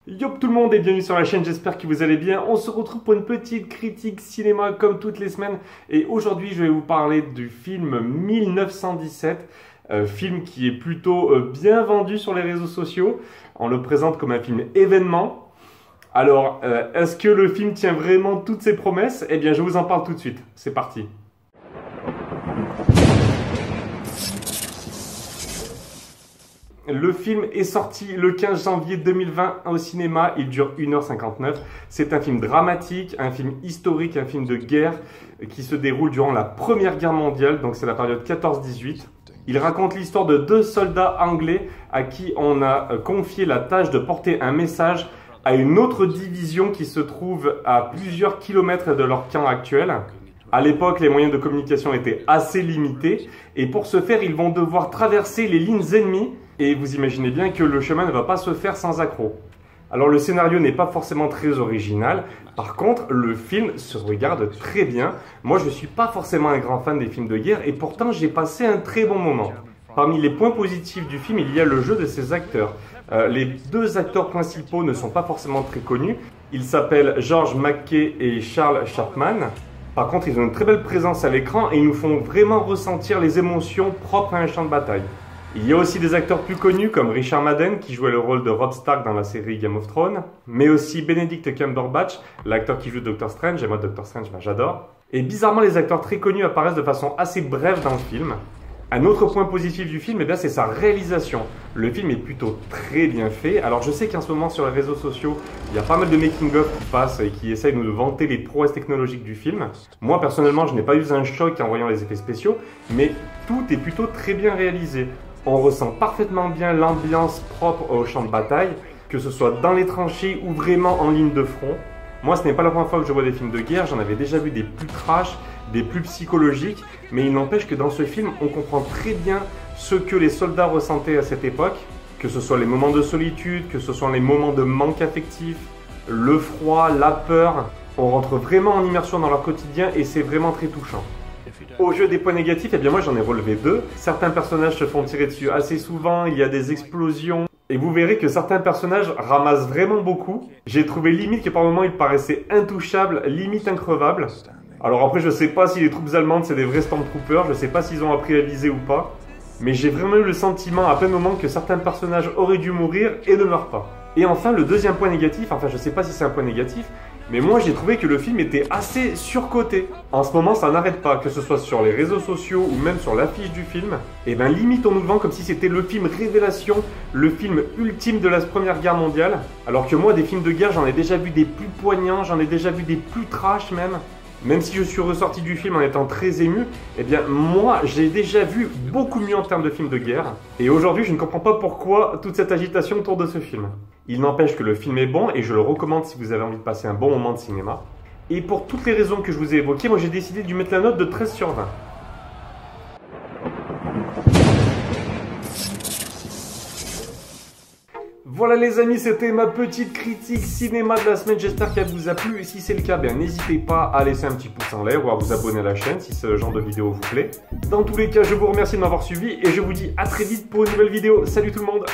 Yop tout le monde et bienvenue sur la chaîne, j'espère que vous allez bien. On se retrouve pour une petite critique cinéma comme toutes les semaines. Et aujourd'hui je vais vous parler du film 1917, film qui est plutôt bien vendu sur les réseaux sociaux. On le présente comme un film événement. Alors, est-ce que le film tient vraiment toutes ses promesses? Eh bien je vous en parle tout de suite, c'est parti. Le film est sorti le 15 janvier 2020 au cinéma, il dure 1h59. C'est un film dramatique, un film historique, un film de guerre qui se déroule durant la Première Guerre mondiale, donc c'est la période 14-18. Il raconte l'histoire de deux soldats anglais à qui on a confié la tâche de porter un message à une autre division qui se trouve à plusieurs kilomètres de leur camp actuel. À l'époque, les moyens de communication étaient assez limités et pour ce faire, ils vont devoir traverser les lignes ennemies. Et vous imaginez bien que le chemin ne va pas se faire sans accroc. Alors le scénario n'est pas forcément très original, par contre le film se regarde très bien. Moi je ne suis pas forcément un grand fan des films de guerre et pourtant j'ai passé un très bon moment. Parmi les points positifs du film, il y a le jeu de ses acteurs. Les deux acteurs principaux ne sont pas forcément très connus. Ils s'appellent George McKay et Charles Chapman. Par contre ils ont une très belle présence à l'écran et ils nous font vraiment ressentir les émotions propres à un champ de bataille. Il y a aussi des acteurs plus connus comme Richard Madden qui jouait le rôle de Robb Stark dans la série Game of Thrones, mais aussi Benedict Cumberbatch, l'acteur qui joue Doctor Strange, et moi Doctor Strange, j'adore. Et bizarrement, les acteurs très connus apparaissent de façon assez brève dans le film. Un autre point positif du film, c'est sa réalisation. Le film est plutôt très bien fait. Alors je sais qu'en ce moment sur les réseaux sociaux, il y a pas mal de making-of qui passent et qui essayent de nous vanter les prouesses technologiques du film. Moi personnellement, je n'ai pas eu un choc en voyant les effets spéciaux, mais tout est plutôt très bien réalisé. On ressent parfaitement bien l'ambiance propre au champ de bataille, que ce soit dans les tranchées ou vraiment en ligne de front. Moi, ce n'est pas la première fois que je vois des films de guerre, j'en avais déjà vu des plus trash, des plus psychologiques, mais il n'empêche que dans ce film, on comprend très bien ce que les soldats ressentaient à cette époque, que ce soit les moments de solitude, que ce soit les moments de manque affectif, le froid, la peur. On rentre vraiment en immersion dans leur quotidien et c'est vraiment très touchant. Au jeu des points négatifs, eh bien moi j'en ai relevé deux. Certains personnages se font tirer dessus assez souvent, il y a des explosions. Et vous verrez que certains personnages ramassent vraiment beaucoup. J'ai trouvé limite que par moments ils paraissaient intouchables, limite increvables. Alors après je sais pas si les troupes allemandes c'est des vrais Stormtroopers, je sais pas s'ils ont appris à viser ou pas. Mais j'ai vraiment eu le sentiment à plein moment que certains personnages auraient dû mourir et ne meurent pas. Et enfin le deuxième point négatif, enfin je sais pas si c'est un point négatif, mais moi j'ai trouvé que le film était assez surcoté. En ce moment ça n'arrête pas, que ce soit sur les réseaux sociaux ou même sur l'affiche du film. Et ben limite on nous le vend comme si c'était le film révélation, le film ultime de la Première Guerre mondiale. Alors que moi des films de guerre j'en ai déjà vu des plus poignants, j'en ai déjà vu des plus trash même. Même si je suis ressorti du film en étant très ému, eh bien moi j'ai déjà vu beaucoup mieux en termes de films de guerre. Et aujourd'hui je ne comprends pas pourquoi toute cette agitation autour de ce film. Il n'empêche que le film est bon et je le recommande si vous avez envie de passer un bon moment de cinéma. Et pour toutes les raisons que je vous ai évoquées, moi j'ai décidé de lui mettre la note de 13 sur 20. Voilà les amis, c'était ma petite critique cinéma de la semaine, j'espère qu'elle vous a plu et si c'est le cas, n'hésitez pas à laisser un petit pouce en l'air ou à vous abonner à la chaîne si ce genre de vidéo vous plaît. Dans tous les cas, je vous remercie de m'avoir suivi et je vous dis à très vite pour une nouvelle vidéo. Salut tout le monde!